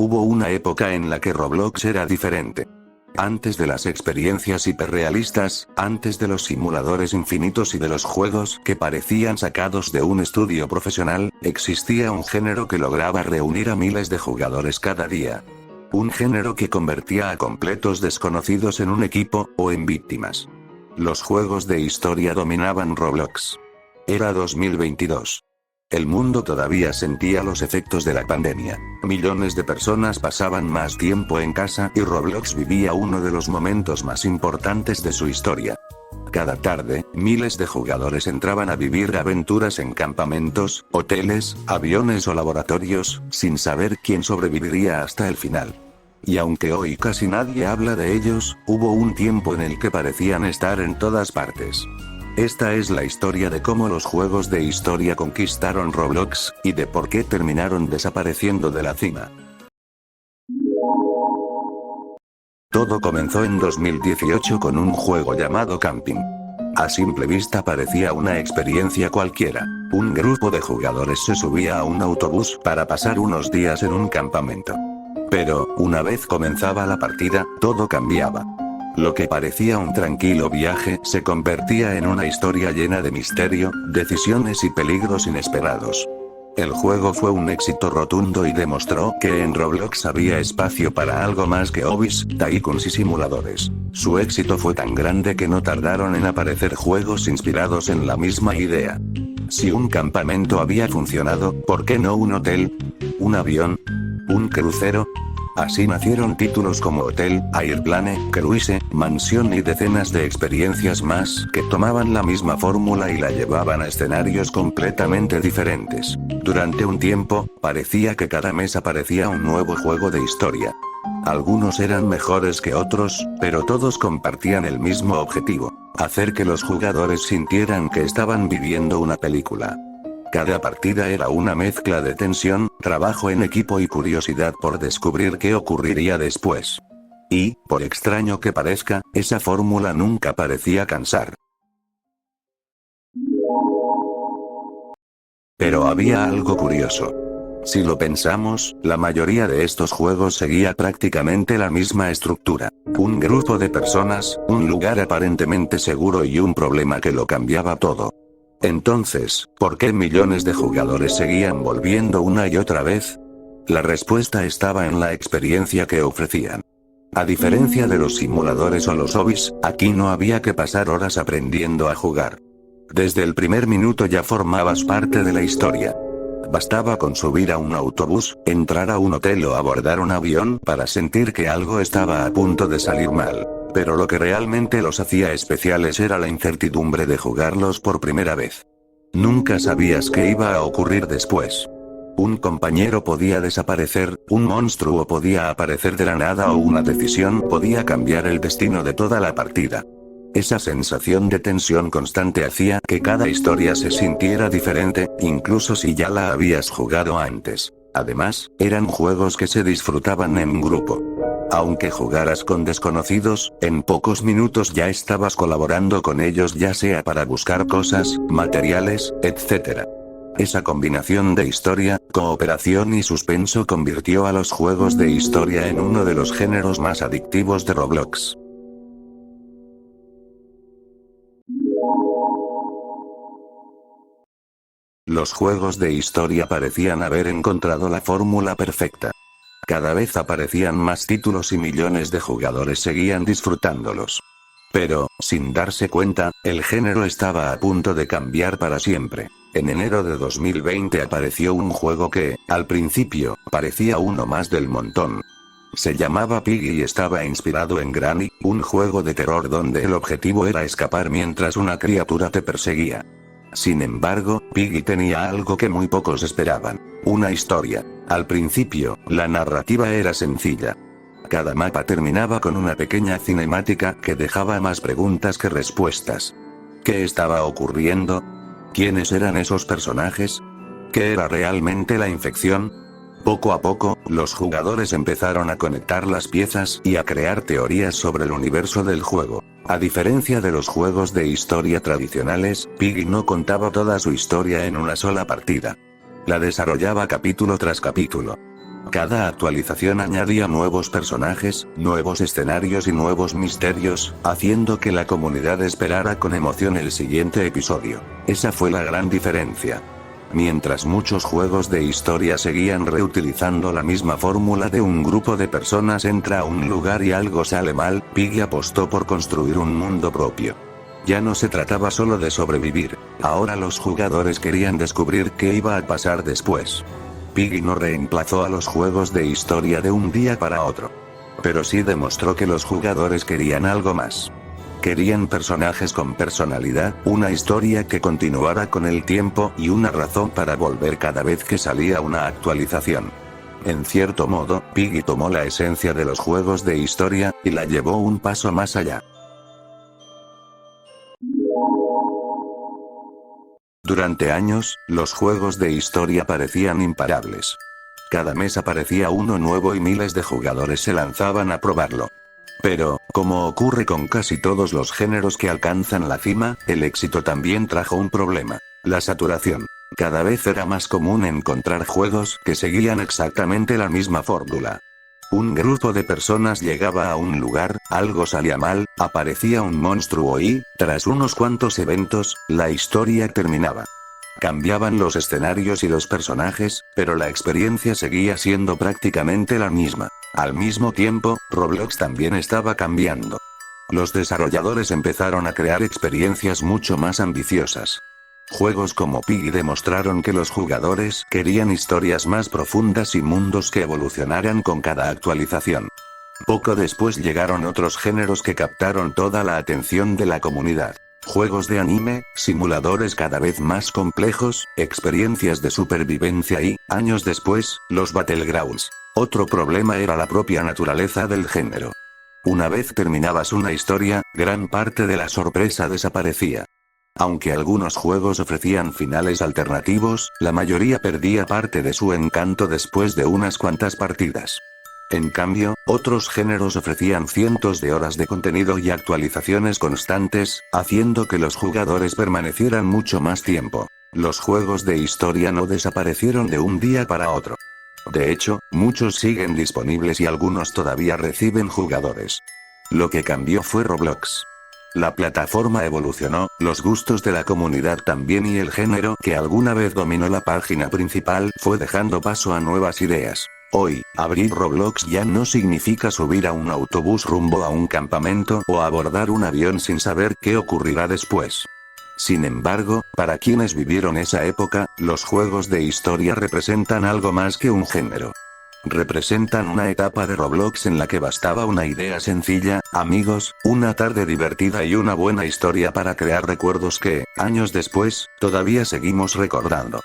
Hubo una época en la que Roblox era diferente. Antes de las experiencias hiperrealistas, antes de los simuladores infinitos y de los juegos que parecían sacados de un estudio profesional, existía un género que lograba reunir a miles de jugadores cada día. Un género que convertía a completos desconocidos en un equipo, o en víctimas. Los juegos de historia dominaban Roblox. Era 2022. El mundo todavía sentía los efectos de la pandemia. Millones de personas pasaban más tiempo en casa y Roblox vivía uno de los momentos más importantes de su historia. Cada tarde, miles de jugadores entraban a vivir aventuras en campamentos, hoteles, aviones o laboratorios, sin saber quién sobreviviría hasta el final. Y aunque hoy casi nadie habla de ellos, hubo un tiempo en el que parecían estar en todas partes. Esta es la historia de cómo los juegos de historia conquistaron Roblox, y de por qué terminaron desapareciendo de la cima. Todo comenzó en 2018 con un juego llamado Camping. A simple vista parecía una experiencia cualquiera. Un grupo de jugadores se subía a un autobús para pasar unos días en un campamento. Pero, una vez comenzaba la partida, todo cambiaba. Lo que parecía un tranquilo viaje se convertía en una historia llena de misterio, decisiones y peligros inesperados. El juego fue un éxito rotundo y demostró que en Roblox había espacio para algo más que hobbies, tycoons y simuladores. Su éxito fue tan grande que no tardaron en aparecer juegos inspirados en la misma idea. Si un campamento había funcionado, ¿por qué no un hotel? ¿Un avión? ¿Un crucero? Así nacieron títulos como Hotel, Airplane, Cruise, Mansión y decenas de experiencias más que tomaban la misma fórmula y la llevaban a escenarios completamente diferentes. Durante un tiempo, parecía que cada mes aparecía un nuevo juego de historia. Algunos eran mejores que otros, pero todos compartían el mismo objetivo: hacer que los jugadores sintieran que estaban viviendo una película. Cada partida era una mezcla de tensión, trabajo en equipo y curiosidad por descubrir qué ocurriría después. Y, por extraño que parezca, esa fórmula nunca parecía cansar. Pero había algo curioso. Si lo pensamos, la mayoría de estos juegos seguía prácticamente la misma estructura. Un grupo de personas, un lugar aparentemente seguro y un problema que lo cambiaba todo. Entonces, ¿por qué millones de jugadores seguían volviendo una y otra vez? La respuesta estaba en la experiencia que ofrecían. A diferencia de los simuladores o los hobbies, aquí no había que pasar horas aprendiendo a jugar. Desde el primer minuto ya formabas parte de la historia. Bastaba con subir a un autobús, entrar a un hotel o abordar un avión para sentir que algo estaba a punto de salir mal. Pero lo que realmente los hacía especiales era la incertidumbre de jugarlos por primera vez. Nunca sabías qué iba a ocurrir después. Un compañero podía desaparecer, un monstruo podía aparecer de la nada o una decisión podía cambiar el destino de toda la partida. Esa sensación de tensión constante hacía que cada historia se sintiera diferente, incluso si ya la habías jugado antes. Además, eran juegos que se disfrutaban en grupo. Aunque jugaras con desconocidos, en pocos minutos ya estabas colaborando con ellos, ya sea para buscar cosas, materiales, etc. Esa combinación de historia, cooperación y suspenso convirtió a los juegos de historia en uno de los géneros más adictivos de Roblox. Los juegos de historia parecían haber encontrado la fórmula perfecta. Cada vez aparecían más títulos y millones de jugadores seguían disfrutándolos. Pero, sin darse cuenta, el género estaba a punto de cambiar para siempre. En enero de 2020 apareció un juego que, al principio, parecía uno más del montón. Se llamaba Piggy y estaba inspirado en Granny, un juego de terror donde el objetivo era escapar mientras una criatura te perseguía. Sin embargo, Piggy tenía algo que muy pocos esperaban: una historia. Al principio, la narrativa era sencilla. Cada mapa terminaba con una pequeña cinemática que dejaba más preguntas que respuestas. ¿Qué estaba ocurriendo? ¿Quiénes eran esos personajes? ¿Qué era realmente la infección? Poco a poco, los jugadores empezaron a conectar las piezas y a crear teorías sobre el universo del juego. A diferencia de los juegos de historia tradicionales, Piggy no contaba toda su historia en una sola partida. La desarrollaba capítulo tras capítulo. Cada actualización añadía nuevos personajes, nuevos escenarios y nuevos misterios, haciendo que la comunidad esperara con emoción el siguiente episodio. Esa fue la gran diferencia. Mientras muchos juegos de historia seguían reutilizando la misma fórmula de un grupo de personas entra a un lugar y algo sale mal, Piggy apostó por construir un mundo propio. Ya no se trataba solo de sobrevivir, ahora los jugadores querían descubrir qué iba a pasar después. Piggy no reemplazó a los juegos de historia de un día para otro. Pero sí demostró que los jugadores querían algo más. Querían personajes con personalidad, una historia que continuara con el tiempo y una razón para volver cada vez que salía una actualización. En cierto modo, Piggy tomó la esencia de los juegos de historia y la llevó un paso más allá. Durante años, los juegos de historia parecían imparables. Cada mes aparecía uno nuevo y miles de jugadores se lanzaban a probarlo. Pero, como ocurre con casi todos los géneros que alcanzan la cima, el éxito también trajo un problema: la saturación. Cada vez era más común encontrar juegos que seguían exactamente la misma fórmula. Un grupo de personas llegaba a un lugar, algo salía mal, aparecía un monstruo y, tras unos cuantos eventos, la historia terminaba. Cambiaban los escenarios y los personajes, pero la experiencia seguía siendo prácticamente la misma. Al mismo tiempo, Roblox también estaba cambiando. Los desarrolladores empezaron a crear experiencias mucho más ambiciosas. Juegos como Piggy demostraron que los jugadores querían historias más profundas y mundos que evolucionaran con cada actualización. Poco después llegaron otros géneros que captaron toda la atención de la comunidad. Juegos de anime, simuladores cada vez más complejos, experiencias de supervivencia y, años después, los Battlegrounds. Otro problema era la propia naturaleza del género. Una vez terminabas una historia, gran parte de la sorpresa desaparecía. Aunque algunos juegos ofrecían finales alternativos, la mayoría perdía parte de su encanto después de unas cuantas partidas. En cambio, otros géneros ofrecían cientos de horas de contenido y actualizaciones constantes, haciendo que los jugadores permanecieran mucho más tiempo. Los juegos de historia no desaparecieron de un día para otro. De hecho, muchos siguen disponibles y algunos todavía reciben jugadores. Lo que cambió fue Roblox. La plataforma evolucionó, los gustos de la comunidad también y el género que alguna vez dominó la página principal fue dejando paso a nuevas ideas. Hoy, abrir Roblox ya no significa subir a un autobús rumbo a un campamento o abordar un avión sin saber qué ocurrirá después. Sin embargo, para quienes vivieron esa época, los juegos de historia representan algo más que un género. Representan una etapa de Roblox en la que bastaba una idea sencilla, amigos, una tarde divertida y una buena historia para crear recuerdos que, años después, todavía seguimos recordando.